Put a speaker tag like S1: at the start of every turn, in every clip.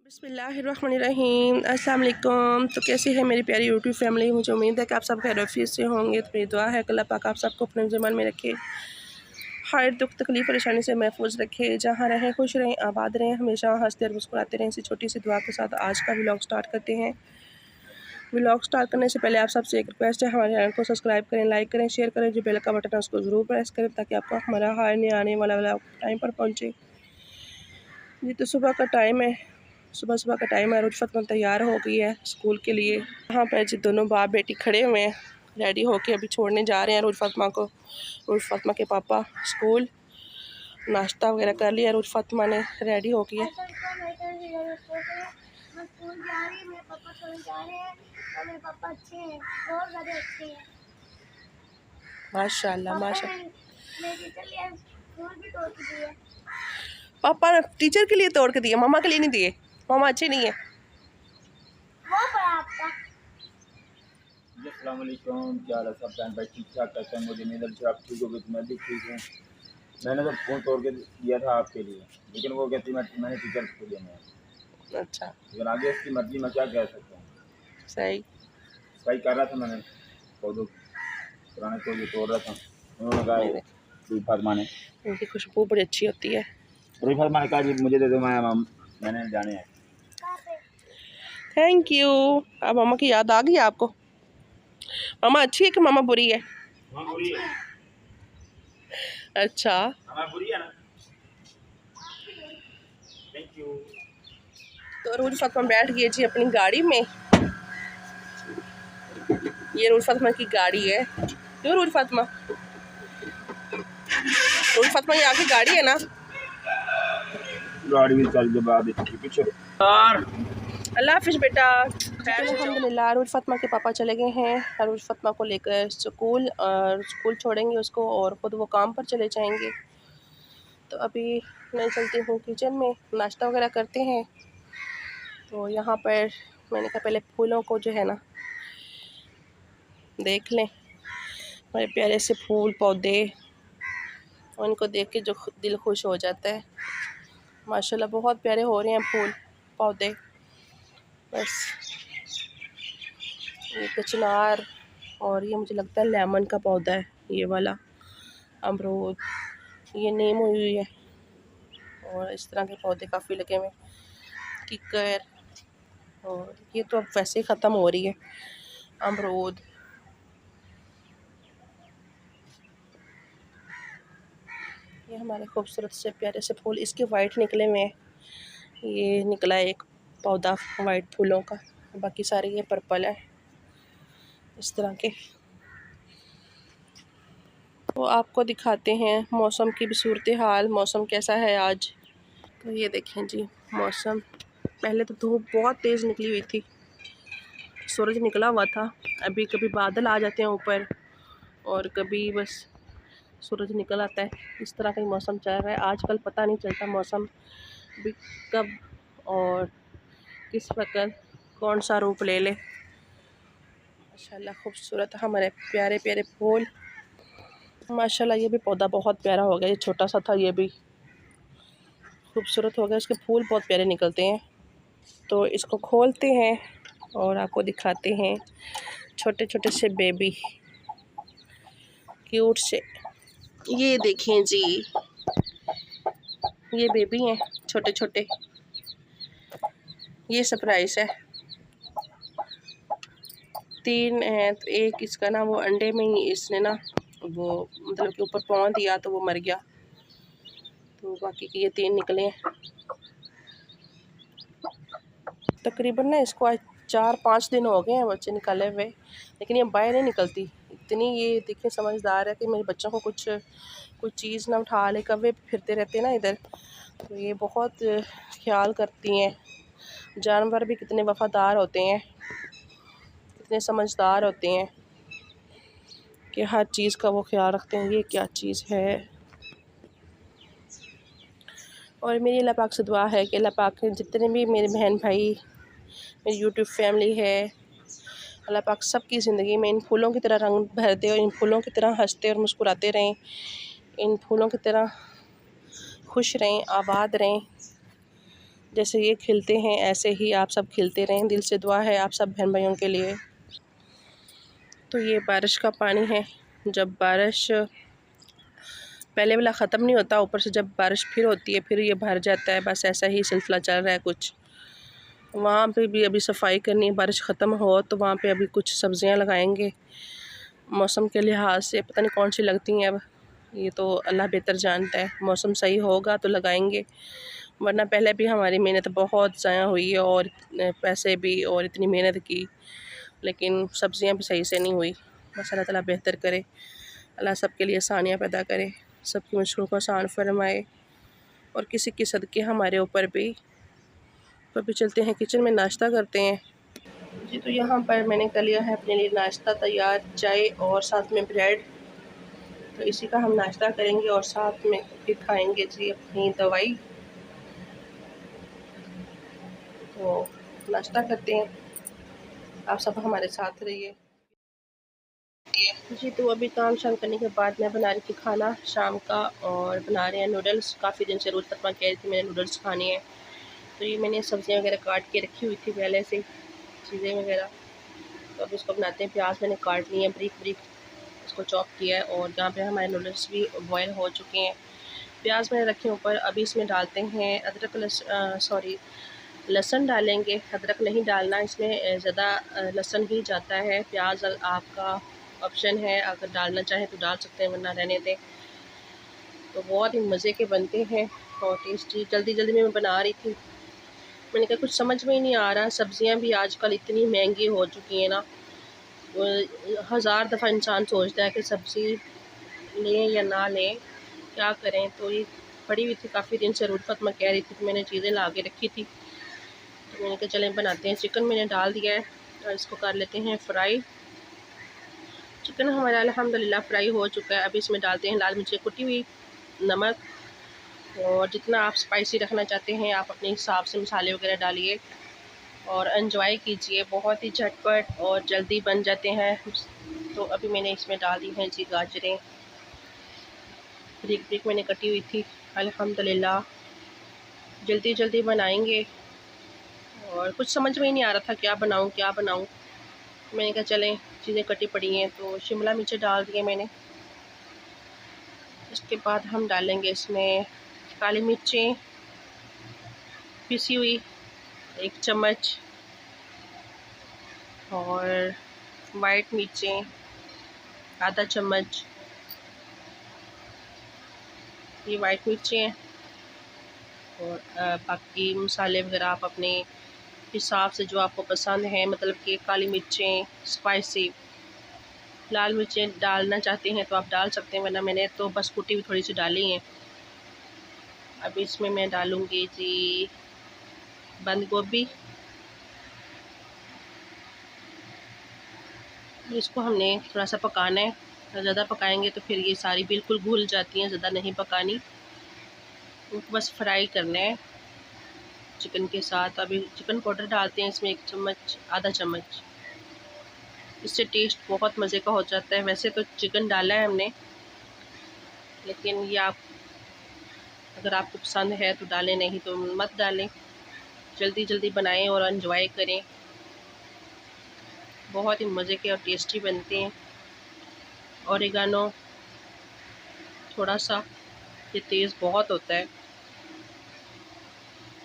S1: बिस्मिल्लाहिर्रहमानिर्रहीम। अस्सलाम वालेकुम। तो कैसी है मेरी प्यारी यूट्यूब फैमिली। मुझे उम्मीद है कि आप सब खैरियत से होंगे। तो मेरी दुआ है कि अल्लाह पाक आप सबको अपने ज़मान में रखे, हर दुख तकलीफ़ परेशानी से महफूज रखे। जहाँ रहें खुश रहें, आबाद रहें, हमेशा हंसते और मुस्कुराते रहें। इसी छोटी सी दुआ के साथ आज का व्लॉग स्टार्ट करते हैं। व्लॉग स्टार्ट करने से पहले आप सबसे एक रिक्वेस्ट है, हमारे चैनल को सब्सक्राइब करें, लाइक करें, शेयर करें। जो बेल का बटन है उसको ज़रूर प्रेस करें ताकि आपको हमारा हर नया आने वाला व्लॉग टाइम पर पहुँचे। ये तो सुबह का टाइम है, सुबह का टाइम है। रोज फतमा तैयार हो गई है स्कूल के लिए। यहाँ पर जी दोनों बाप बेटी खड़े हुए हैं, रेडी होके अभी छोड़ने जा रहे हैं रोज फतमा को। रोज फतमा के पापा स्कूल नाश्ता वगैरह कर लिया, रोज फतमा ने रेडी हो गई है। माशाल्लाह माशाल्लाह। पापा ने टीचर के लिए तोड़ के दिए, मामा के लिए नहीं दिए। मामा अच्छे नहीं है।
S2: अस्सलाम वालेकुम, क्या हाल है सब बहन भाई, ठीक ठाक करते हैं। मुझे उम्मीद है आप ठीक हो गए, तो मैं भी ठीक हूँ। मैंने तो फ़ोन तोड़ के दिया था आपके लिए, लेकिन वो कहती मैंने टीचर को देना है।
S1: अच्छा,
S2: लेकिन आगे उसकी मर्जी, मैं क्या कह सकता हूँ।
S1: सही
S2: सही कर रहा था मैंने, पौधों पुराने को ये तोड़ रहा था। उन्होंने कहा रूही फातिमा ने,
S1: इनकी खुशबू बड़ी अच्छी होती है।
S2: रूही फातिमा ने कहा जी मुझे दे दो, मैंने जाने हैं।
S1: Thank you. अब मामा की याद आ गई आपको। मामा अच्छी है कि मामा बुरी है?
S2: बुरी है।
S1: अच्छा,
S2: बुरी है ना। Thank you.
S1: तो रूल फातिमा बैठ गई जी अपनी गाड़ी में। ये रूल फातिमा की गाड़ी है। क्यों रूल फातिमा? रूल फातिमा ये आगे गाड़ी है ना।
S2: गाड़ी भी चल के बाद पीछे यार।
S1: अल्लाह हाफिज बेटा। अल्हम्दुलिल्लाह रूल फातिमा के पापा चले गए हैं रूल फातिमा को लेकर स्कूल, और स्कूल छोड़ेंगे उसको और ख़ुद वो काम पर चले जाएंगे। तो अभी मैं चलती हूँ किचन में, नाश्ता वगैरह करते हैं। तो यहाँ पर मैंने कहा पहले फूलों को जो है ना देख लें, बड़े प्यारे से फूल पौधे, और इनको देख के जो दिल खुश हो जाता है। माशाल्लाह बहुत प्यारे हो रहे हैं फूल पौधे। बस ये कचनार, और ये मुझे लगता है लेमन का पौधा है, ये वाला अमरूद, ये नीम हुई है, और इस तरह के पौधे काफ़ी लगे हुए, किकर, और ये तो अब वैसे ही ख़त्म हो रही है अमरूद। ये हमारे खूबसूरत से प्यारे से फूल, इसके वाइट निकले हुए हैं। ये निकला है एक पौधा वाइट फूलों का, बाकी सारे ये पर्पल है इस तरह के। तो आपको दिखाते हैं मौसम की भी सूरत हाल, मौसम कैसा है आज। तो ये देखें जी मौसम, पहले तो धूप बहुत तेज़ निकली हुई थी, सूरज निकला हुआ था। अभी कभी बादल आ जाते हैं ऊपर और कभी बस सूरज निकल आता है। इस तरह का ही मौसम चल रहा है आजकल। पता नहीं चलता मौसम भी कब और किस वक्त कौन सा रूप ले ले। माशाल्लाह खूबसूरत हमारे प्यारे प्यारे फूल। माशाल्लाह ये भी पौधा बहुत प्यारा हो गया, ये छोटा सा था, ये भी खूबसूरत हो गया, इसके फूल बहुत प्यारे निकलते हैं। तो इसको खोलते हैं और आपको दिखाते हैं छोटे छोटे से बेबी क्यूट से। ये देखें जी, ये बेबी हैं छोटे छोटे। ये सरप्राइज है, 3 हैं। तो एक इसका ना वो अंडे में ही इसने ना वो मतलब कि ऊपर पाँव दिया तो वो मर गया, तो बाकी के ये 3 निकले हैं। तकरीबन ना इसको आज 4-5 दिन हो गए हैं बच्चे निकाले हुए, लेकिन ये बाहर नहीं निकलती। इतनी ये देखिए समझदार है कि मेरे बच्चों को कुछ चीज़ ना उठा ले, कौवे फिरते रहते हैं ना इधर, तो ये बहुत ख्याल करती हैं। जानवर भी कितने वफ़ादार होते हैं, कितने समझदार होते हैं कि हर चीज़ का वो ख्याल रखते हैं। ये क्या चीज़ है। और मेरी अल्लाह पाक से दुआ है कि अल्लाह पाक जितने भी मेरे बहन भाई, मेरी यूट्यूब फैमिली है, अल्लाह पाक सबकी ज़िंदगी में इन फूलों की तरह रंग भर दे और इन फूलों की तरह हंसते और मुस्कुराते रहें, इन फूलों की तरह खुश रहें, आबाद रहें। जैसे ये खिलते हैं ऐसे ही आप सब खिलते रहें। दिल से दुआ है आप सब बहन भाइयों के लिए। तो ये बारिश का पानी है। जब बारिश पहले वाला ख़त्म नहीं होता, ऊपर से जब बारिश फिर होती है फिर ये भर जाता है। बस ऐसा ही सिलसिला चल रहा है कुछ। वहाँ पे भी अभी सफाई करनी है, बारिश ख़त्म हो तो वहाँ पे अभी कुछ सब्ज़ियाँ लगाएंगे। मौसम के लिहाज से पता नहीं कौन सी लगती हैं, अब ये तो अल्लाह बेहतर जानता है। मौसम सही होगा तो लगाएंगे, वरना पहले भी हमारी मेहनत बहुत ज़ाया हुई है और पैसे भी और इतनी मेहनत की, लेकिन सब्ज़ियाँ भी सही से नहीं हुई। बस अल्लाह ताला बेहतर करे, अल्लाह सबके लिए आसानियाँ पैदा करे, सबकी मुश्किलों को आसान फरमाए और किसी की सदक़े हमारे ऊपर भी। तो अभी चलते हैं किचन में, नाश्ता करते हैं जी। तो यहाँ पर मैंने कर लिया है अपने लिए नाश्ता तैयार, चाय और साथ में ब्रेड। तो इसी का हम नाश्ता करेंगे और साथ में फिर खाएंगे जी अपनी दवाई। तो नाश्ता करते हैं, आप सब हमारे साथ रहिए जी। तो अभी काम शाम करने के बाद मैं बना रही थी खाना शाम का, और बना रहे हैं नूडल्स। काफ़ी दिन से रोज़ फतमा कह रही थी मैंने नूडल्स खाने हैं। तो ये मैंने सब्ज़ियाँ वगैरह काट के रखी हुई थी पहले से, चीज़ें वगैरह। तो अब इसको बनाते हैं। प्याज मैंने काट लिए हैं बारीक बारीक, इसको चॉप किया है। और यहाँ पे हमारे नूडल्स भी बॉयल हो चुके हैं। प्याज मैंने रखे ऊपर। अभी इसमें डालते हैं अदरक लहसुन डालेंगे। अदरक नहीं डालना, इसमें ज़्यादा लहसुन ही जाता है। प्याज आपका ऑप्शन है, अगर डालना चाहें तो डाल सकते हैं, वरना रहने दें। तो बहुत ही मज़े के बनते हैं और टेस्टी। जल्दी जल्दी में मैं बना रही थी, मैंने कहा कुछ समझ में ही नहीं आ रहा। सब्ज़ियाँ भी आजकल इतनी महंगी हो चुकी हैं ना, हज़ार दफ़ा इंसान सोचता है कि सब्ज़ी लें या ना लें, क्या करें। तो ये पड़ी हुई थी काफ़ी दिन से, रूट फतमा कह रही थी, तो मैंने चीज़ें ला के रखी थी। तो मैंने कहा चलें बनाते हैं। चिकन मैंने डाल दिया है और इसको कर लेते हैं फ्राई। चिकन हमारा अल्हम्दुलिल्लाह फ्राई हो चुका है। अभी इसमें डालते हैं लाल मिर्ची कुटी हुई, नमक, और जितना आप स्पाइसी रखना चाहते हैं आप अपने हिसाब से मसाले वगैरह डालिए और एंजॉय कीजिए। बहुत ही झटपट और जल्दी बन जाते हैं। तो अभी मैंने इसमें डाल दी हैं जी गाजरें, ब्रिक ब्रिक मैंने कटी हुई थी। अल्हम्दुलिल्लाह जल्दी जल्दी बनाएंगे और कुछ समझ में ही नहीं आ रहा था क्या बनाऊं क्या बनाऊं। मैंने कहा चलें, चीज़ें कटी पड़ी हैं। तो शिमला मिर्च डाल दिए मैंने। इसके बाद हम डालेंगे इसमें काली मिर्चें पिसी हुई 1 चम्मच, और वाइट मिर्चें आधा चम्मच। ये वाइट मिर्चें हैं। और बाकी मसाले वगैरह आप अपने हिसाब से जो आपको पसंद है, मतलब कि काली मिर्चें स्पाइसी, लाल मिर्चें डालना चाहते हैं तो आप डाल सकते हैं, वरना मैंने तो बस कुटी हुई थोड़ी सी डाली हैं। अब इसमें मैं डालूँगी जी बंद गोभी। इसको हमने थोड़ा सा पकाना है, ज़्यादा पकाएंगे तो फिर ये सारी बिल्कुल घुल जाती हैं, ज़्यादा नहीं पकानी, उनको बस फ्राई करना है चिकन के साथ। अभी चिकन पाउडर डालते हैं इसमें 1 चम्मच, आधा चम्मच। इससे टेस्ट बहुत मज़े का हो जाता है। वैसे तो चिकन डाला है हमने, लेकिन ये आप अगर आपको पसंद है तो डालें, नहीं तो मत डालें। जल्दी जल्दी बनाएं और एंजॉय करें। बहुत ही मज़े के और टेस्टी बनते हैं। ओरिगानो थोड़ा सा, ये तेज़ बहुत होता है।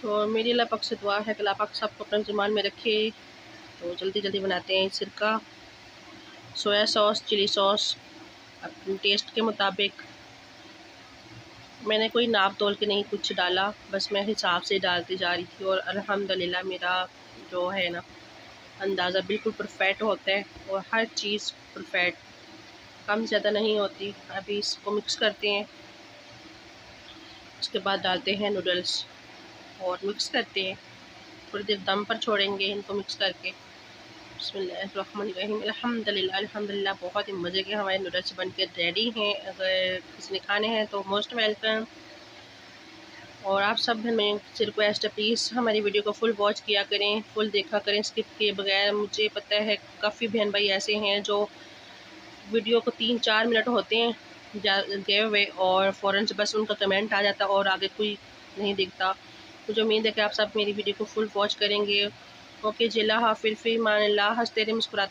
S1: तो मेरी अल्लाह पाक से दुआ है कि अल्लाह पाक सबको अपने ज़ुबान में रखे। तो जल्दी जल्दी बनाते हैं। सिरका, सोया सॉस, चिली सॉस अपने टेस्ट के मुताबिक। मैंने कोई नाप तोल के नहीं कुछ डाला, बस मैं हिसाब से डालती जा रही थी। और अल्हम्दुलिल्लाह मेरा जो है ना अंदाज़ा बिल्कुल परफेक्ट होता है और हर चीज़ परफेक्ट, कम ज़्यादा नहीं होती। अभी इसको मिक्स करते हैं। उसके बाद डालते हैं नूडल्स और मिक्स करते हैं। थोड़ी देर दम पर छोड़ेंगे इनको मिक्स करके। बिस्मिल्लाहिर्रहमानिर्रहीम। अल्हम्दुलिल्लाह अल्हम्दुलिल्लाह बहुत ही मज़े के हमारे नूडल्स बनके रेडी हैं। अगर किसी ने खाने हैं तो मोस्ट वेलकम। और आप सब में से रिक्वेस्ट है, प्लीज़ हमारी वीडियो को फुल वॉच किया करें, फुल देखा करें स्किप किए बगैर। मुझे पता है काफ़ी बहन भाई ऐसे हैं जो वीडियो को 3-4 मिनट होते हैं गए हुए और फ़ौरन से बस उनका कमेंट आ जाता और आगे कोई नहीं दिखता। मुझे उम्मीद है कि आप सब मेरी वीडियो को फुल वॉच करेंगे। ओके जी, अल्लाह हाफ़िज़, फ़ी अमान अल्लाह। हँसते रहें, मुस्कुराते